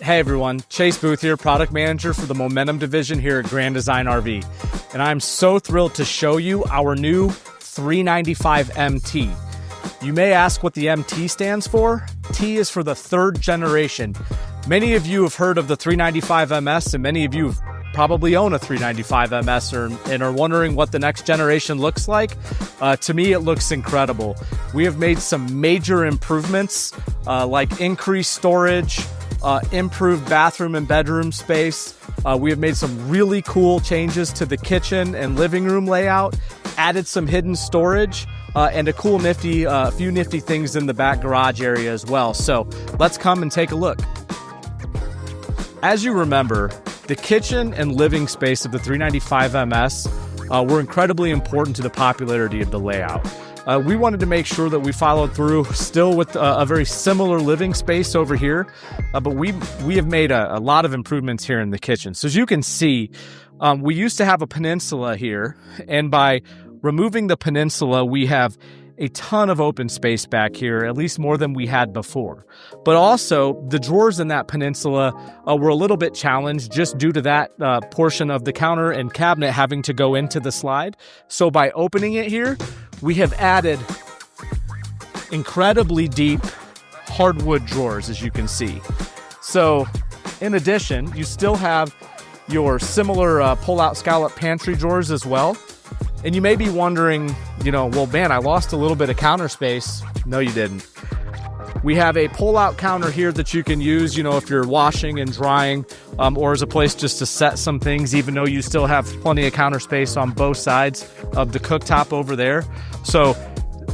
Hey everyone, Chase Booth here, product manager for the Momentum division here at Grand Design RV. And I'm so thrilled to show you our new 395 MT. You may ask what the MT stands for. T is for the third generation. Many of you have heard of the 395 MS, and many of you probably own a 395 MS and are wondering what the next generation looks like. To me, it looks incredible. We have made some major improvements like increased storage, improved bathroom and bedroom space. We have made some really cool changes to the kitchen and living room layout, added some hidden storage, and a cool few nifty things in the back garage area as well. So let's come and take a look. As you remember, the kitchen and living space of the 395 MS were incredibly important to the popularity of the layout. We wanted to make sure that we followed through still with a very similar living space over here, but we have made a lot of improvements here in the kitchen. So as you can see, we used to have a peninsula here, and by removing the peninsula, we have a ton of open space back here, at least more than we had before. But also, the drawers in that peninsula were a little bit challenged just due to that portion of the counter and cabinet having to go into the slide. So by opening it here, we have added incredibly deep hardwood drawers, as you can see. So in addition, you still have your similar pull-out scallop pantry drawers as well. And you may be wondering, well, man, I lost a little bit of counter space. No, you didn't. We have a pull-out counter here that you can use, if you're washing and drying, or as a place just to set some things, even though you still have plenty of counter space on both sides of the cooktop over there. So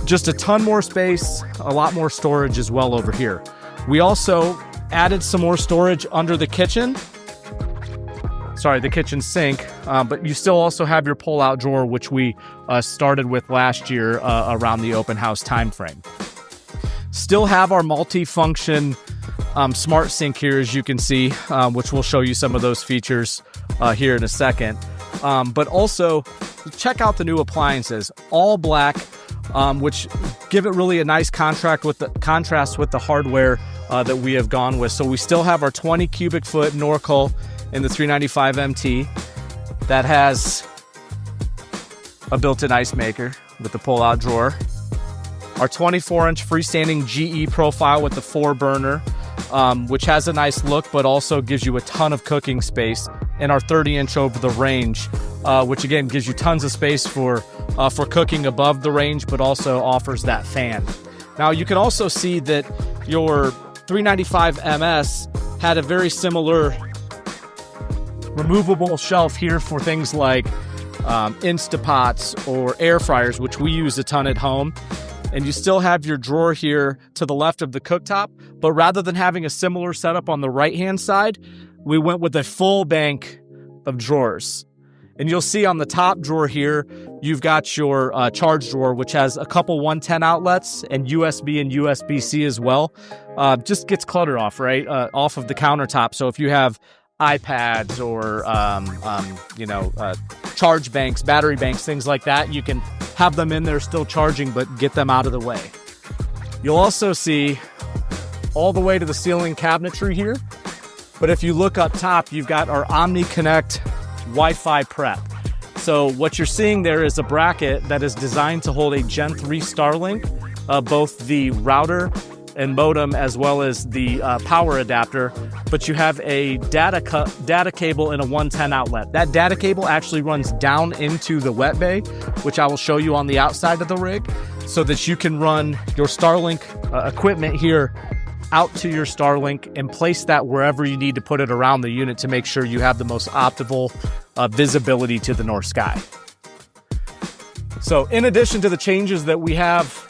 just a ton more space, a lot more storage as well over here. We also added some more storage under the kitchen. Sorry, the kitchen sink, but you still also have your pull-out drawer, which we started with last year around the open house time frame. Still have our multi-function smart sink here, as you can see, which we'll show you some of those features here in a second. But also, check out the new appliances, all black, which give it really a nice contrast with the hardware that we have gone with. So we still have our 20 cubic foot Norcal in the 395 MT that has a built-in ice maker with the pull-out drawer. Our 24-inch freestanding GE profile with the 4-burner, which has a nice look, but also gives you a ton of cooking space. And our 30-inch over the range, which again gives you tons of space for cooking above the range, but also offers that fan. Now you can also see that your 395 MS had a very similar removable shelf here for things like Instapots or air fryers, which we use a ton at home. And you still have your drawer here to the left of the cooktop, but rather than having a similar setup on the right-hand side, we went with a full bank of drawers. And you'll see on the top drawer here, you've got your charge drawer, which has a couple 110 outlets and USB and USB-C as well. Just gets clutter off, right? Off of the countertop. So if you have iPads or charge banks, battery banks, things like that, you can have them in there still charging, but get them out of the way. You'll also see all the way to the ceiling cabinetry here, but if you look up top, you've got our OmniConnect Wi-Fi prep. So what you're seeing there is a bracket that is designed to hold a Gen 3 Starlink, both the router and modem as well as the power adapter, but you have a data cable and a 110 outlet. That data cable actually runs down into the wet bay, which I will show you on the outside of the rig, so that you can run your Starlink equipment here out to your Starlink and place that wherever you need to put it around the unit to make sure you have the most optimal visibility to the north sky. So in addition to the changes that we have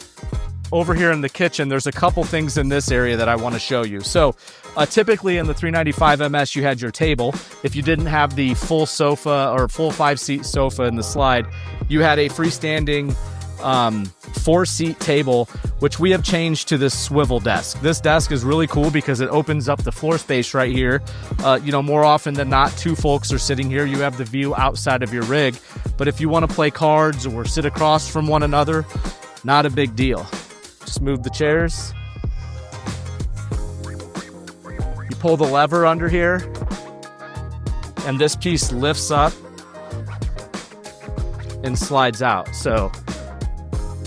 over here in the kitchen, there's a couple things in this area that I want to show you. So typically in the 395 MS, you had your table. If you didn't have the full sofa or full 5-seat sofa in the slide, you had a freestanding 4-seat table, which we have changed to this swivel desk. This desk is really cool because it opens up the floor space right here. More often than not, two folks are sitting here. You have the view outside of your rig. But if you want to play cards or sit across from one another, not a big deal. Just move the chairs. You pull the lever under here, and this piece lifts up and slides out. So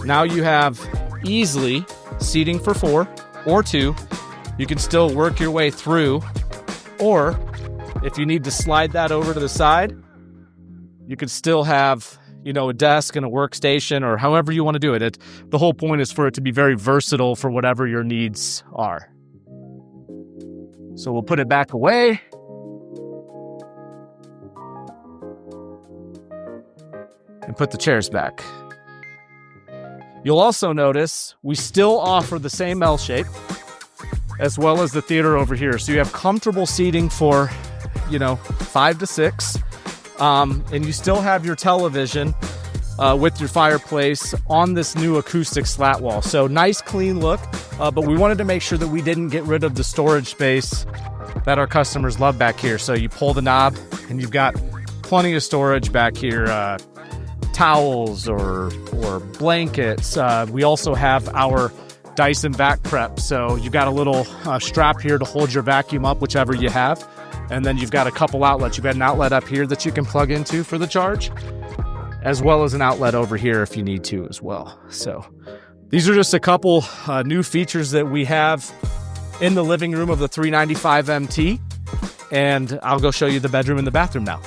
now you have easily seating for 4 or 2. You can still work your way through, or if you need to slide that over to the side, you could still have, you know, a desk and a workstation, or however you want to do it. The whole point is for it to be very versatile for whatever your needs are. So we'll put it back away. And put the chairs back. You'll also notice we still offer the same L shape as well as the theater over here. So you have comfortable seating for, you know, 5 to 6. And you still have your television with your fireplace on this new acoustic slat wall. So nice, clean look, but we wanted to make sure that we didn't get rid of the storage space that our customers love back here. So you pull the knob and you've got plenty of storage back here, towels or blankets. We also have our Dyson vac prep. So you've got a little strap here to hold your vacuum up, whichever you have. And then you've got a couple outlets. You've got an outlet up here that you can plug into for the charge, as well as an outlet over here if you need to as well. So these are just a couple new features that we have in the living room of the 395 MT. And I'll go show you the bedroom and the bathroom now.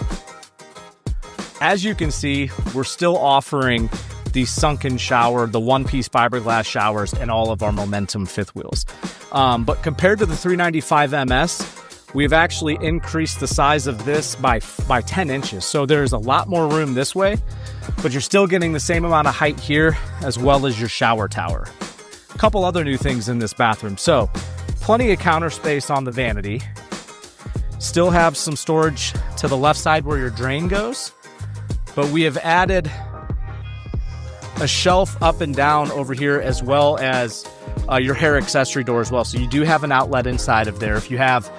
As you can see, we're still offering the sunken shower, the one-piece fiberglass showers, and all of our Momentum fifth wheels. But compared to the 395 MS, we've actually increased the size of this by 10 inches. So there's a lot more room this way, but you're still getting the same amount of height here as well as your shower tower. A couple other new things in this bathroom. So plenty of counter space on the vanity. Still have some storage to the left side where your drain goes, but we have added a shelf up and down over here, as well as your hair accessory door as well. So you do have an outlet inside of there. If you have,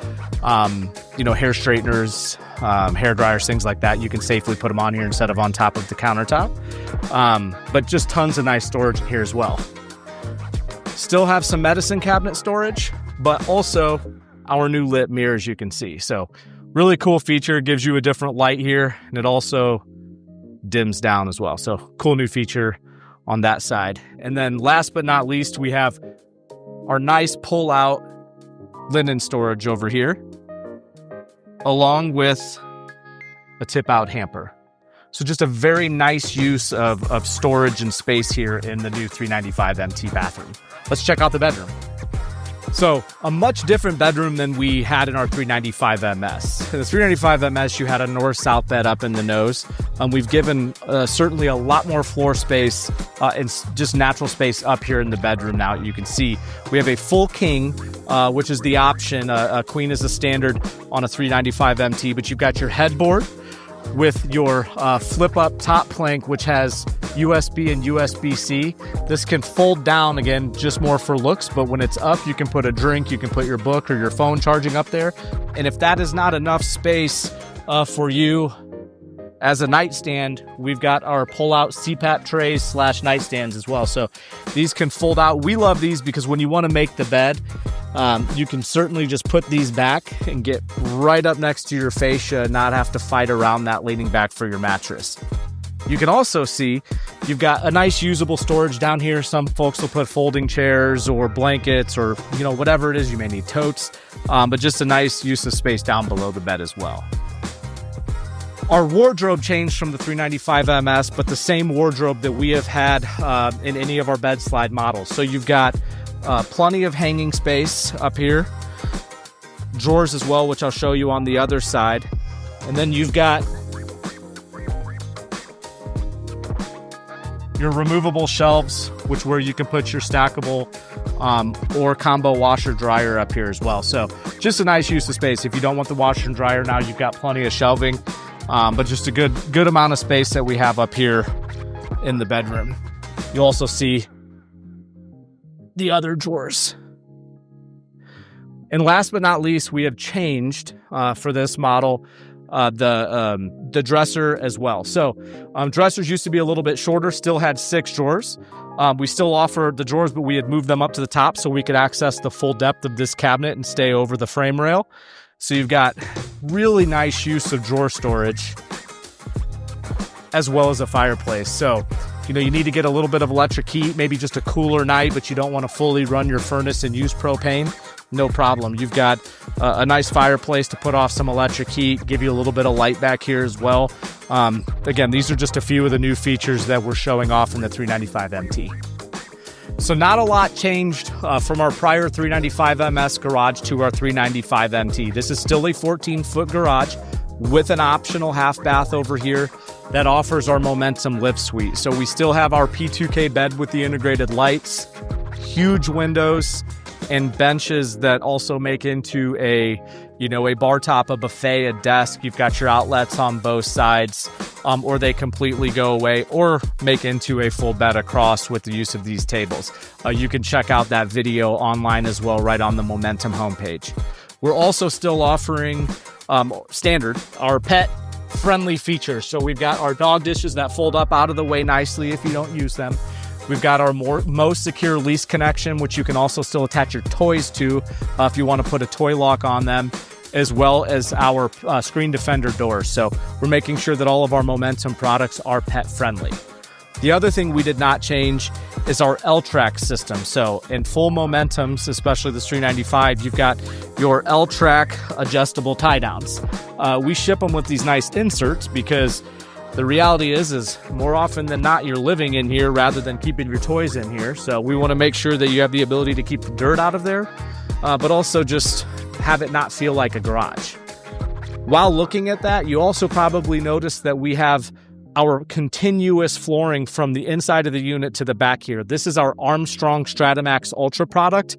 you know, hair straighteners, hair dryers, things like that, you can safely put them on here instead of on top of the countertop. But just tons of nice storage in here as well. Still have some medicine cabinet storage, but also our new lit mirror, as you can see. So really cool feature, gives you a different light here, and it also dims down as well. So cool new feature on that side. And then last but not least, we have our nice pull-out linen storage over here, along with a tip-out hamper. So just a very nice use of storage and space here in the new 395 MT bathroom. Let's check out the bedroom. So a much different bedroom than we had in our 395 MS. In the 395 MS, you had a north-south bed up in the nose. We've given certainly a lot more floor space and just natural space up here in the bedroom now. You can see we have a full king, which is the option. A queen is a standard on a 395 MT, but you've got your headboard with your flip-up top plank, which has USB and USB-C. This can fold down, again, just more for looks, but when it's up, you can put a drink, you can put your book or your phone charging up there. And if that is not enough space for you as a nightstand, we've got our pull-out CPAP trays / nightstands as well. So these can fold out. We love these because when you want to make the bed, you can certainly just put these back and get right up next to your fascia, not have to fight around that leaning back for your mattress. You can also see you've got a nice usable storage down here. Some folks will put folding chairs or blankets or, you know, whatever it is. You may need totes, but just a nice use of space down below the bed as well. Our wardrobe changed from the 395 MS, but the same wardrobe that we have had in any of our bed slide models. So you've got plenty of hanging space up here, drawers as well, which I'll show you on the other side. And then you've got your removable shelves, which where you can put your stackable or combo washer dryer up here as well. So just a nice use of space. If you don't want the washer and dryer now, you've got plenty of shelving, but just a good amount of space that we have up here in the bedroom. You'll also see the other drawers. And last but not least, we have changed for this model the dresser as well. So dressers used to be a little bit shorter, still had 6 drawers. We still offer the drawers, but we had moved them up to the top so we could access the full depth of this cabinet and stay over the frame rail. So you've got really nice use of drawer storage as well as a fireplace. So, you know, you need to get a little bit of electric heat, maybe just a cooler night, but you don't want to fully run your furnace and use propane. No problem. You've got a nice fireplace to put off some electric heat, give you a little bit of light back here as well. Again, these are just a few of the new features that we're showing off in the 395 MT. So not a lot changed from our prior 395 MS garage to our 395 MT. This is still a 14-foot garage with an optional half bath over here that offers our Momentum lift suite. So we still have our P2K bed with the integrated lights, huge windows, and benches that also make into a bar top, a buffet, a desk. You've got your outlets on both sides, or they completely go away or make into a full bed across with the use of these tables. You can check out that video online as well, right on the Momentum homepage. We're also still offering standard, our pet-friendly features. So we've got our dog dishes that fold up out of the way nicely if you don't use them. We've got our most secure lease connection, which you can also still attach your toys to if you want to put a toy lock on them, as well as our screen defender doors. So we're making sure that all of our Momentum products are pet friendly. The other thing we did not change is our L-Track system. So in full Momentums, especially the 395, you've got your L-Track adjustable tie downs. We ship them with these nice inserts because the reality is more often than not, you're living in here rather than keeping your toys in here. So we want to make sure that you have the ability to keep the dirt out of there, but also just have it not feel like a garage. While looking at that, you also probably noticed that we have our continuous flooring from the inside of the unit to the back here. This is our Armstrong Stratomax Ultra product.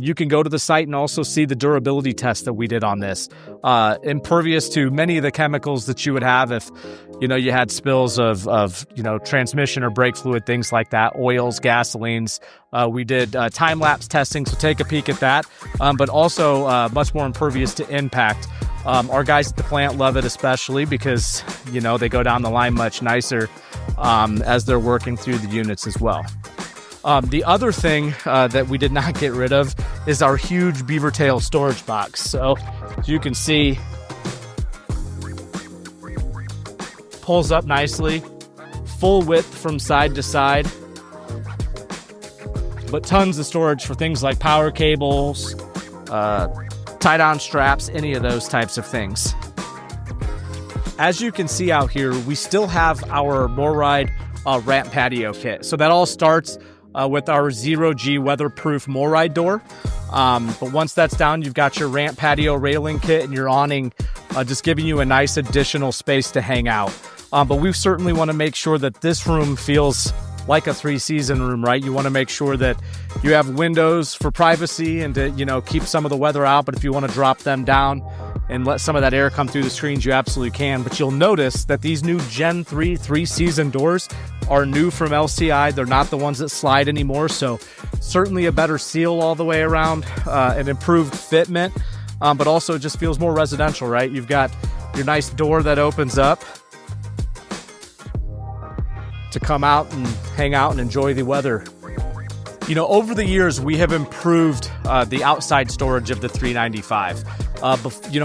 You can go to the site and also see the durability test that we did on this. Impervious to many of the chemicals that you would have if, you had spills of transmission or brake fluid, things like that, oils, gasolines. We did time-lapse testing, so take a peek at that, but also much more impervious to impact. Our guys at the plant love it, especially because, they go down the line much nicer as they're working through the units as well. The other thing that we did not get rid of is our huge beaver tail storage box. So as you can see, pulls up nicely, full width from side to side, but tons of storage for things like power cables, tie-down straps, any of those types of things. As you can see out here, we still have our MORryde ramp patio kit. So that all starts with our 0G weatherproof MORryde door. But once that's down, you've got your ramp patio railing kit and your awning, just giving you a nice additional space to hang out. But we certainly want to make sure that this room feels like a 3-season room, right? You want to make sure that you have windows for privacy and to, keep some of the weather out. But if you want to drop them down and let some of that air come through the screens, you absolutely can. But you'll notice that these new Gen 3 3-season doors are new from LCI. They're not the ones that slide anymore. So certainly a better seal all the way around, an improved fitment, but also it just feels more residential, right? You've got your nice door that opens up to come out and hang out and enjoy the weather. Over the years, we have improved the outside storage of the 395.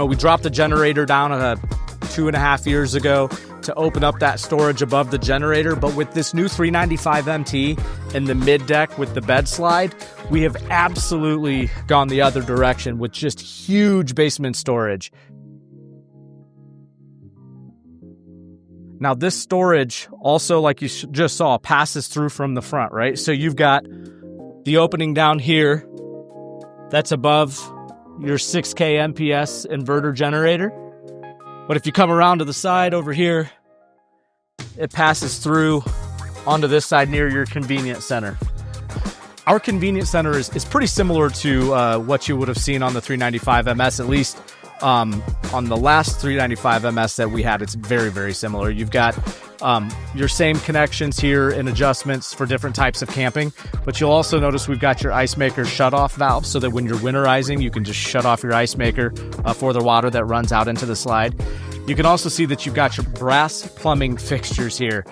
We dropped the generator down 2.5 years ago to open up that storage above the generator. But with this new 395 MT and the mid deck with the bed slide, we have absolutely gone the other direction with just huge basement storage. Now, this storage also, like you just saw, passes through from the front, right? So you've got the opening down here that's above your 6K MPS inverter generator. But if you come around to the side over here, it passes through onto this side near your convenience center. Our convenience center is pretty similar to what you would have seen on the 395 MS, at least on the last 395 MS that we had. It's very, very similar. You've got your same connections here and adjustments for different types of camping, but you'll also notice we've got your ice maker shut-off valve so that when you're winterizing, you can just shut off your ice maker for the water that runs out into the slide. You can also see that you've got your brass plumbing fixtures here.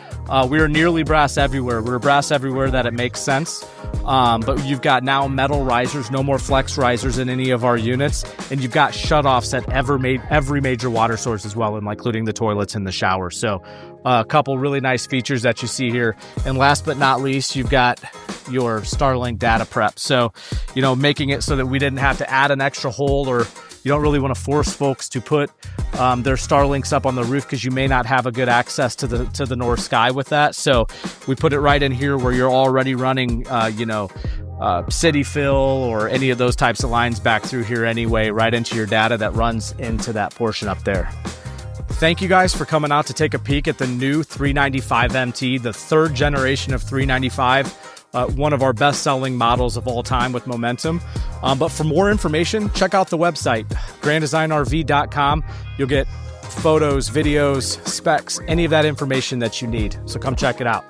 We are nearly brass everywhere. We're brass everywhere that it makes sense. But you've got now metal risers, no more flex risers in any of our units. And you've got shutoffs at every major water source as well, including the toilets and the shower. So a couple really nice features that you see here. And last but not least, you've got your Starlink data prep. So, making it so that we didn't have to add an extra hole, or you don't really want to force folks to put their Starlinks up on the roof because you may not have a good access to the north sky with that. So we put it right in here where you're already running, city fill or any of those types of lines back through here anyway, right into your data that runs into that portion up there. Thank you guys for coming out to take a peek at the new 395 MT, the third generation of 395. One of our best-selling models of all time with momentum. But for more information, check out the website, granddesignrv.com. You'll get photos, videos, specs, any of that information that you need. So come check it out.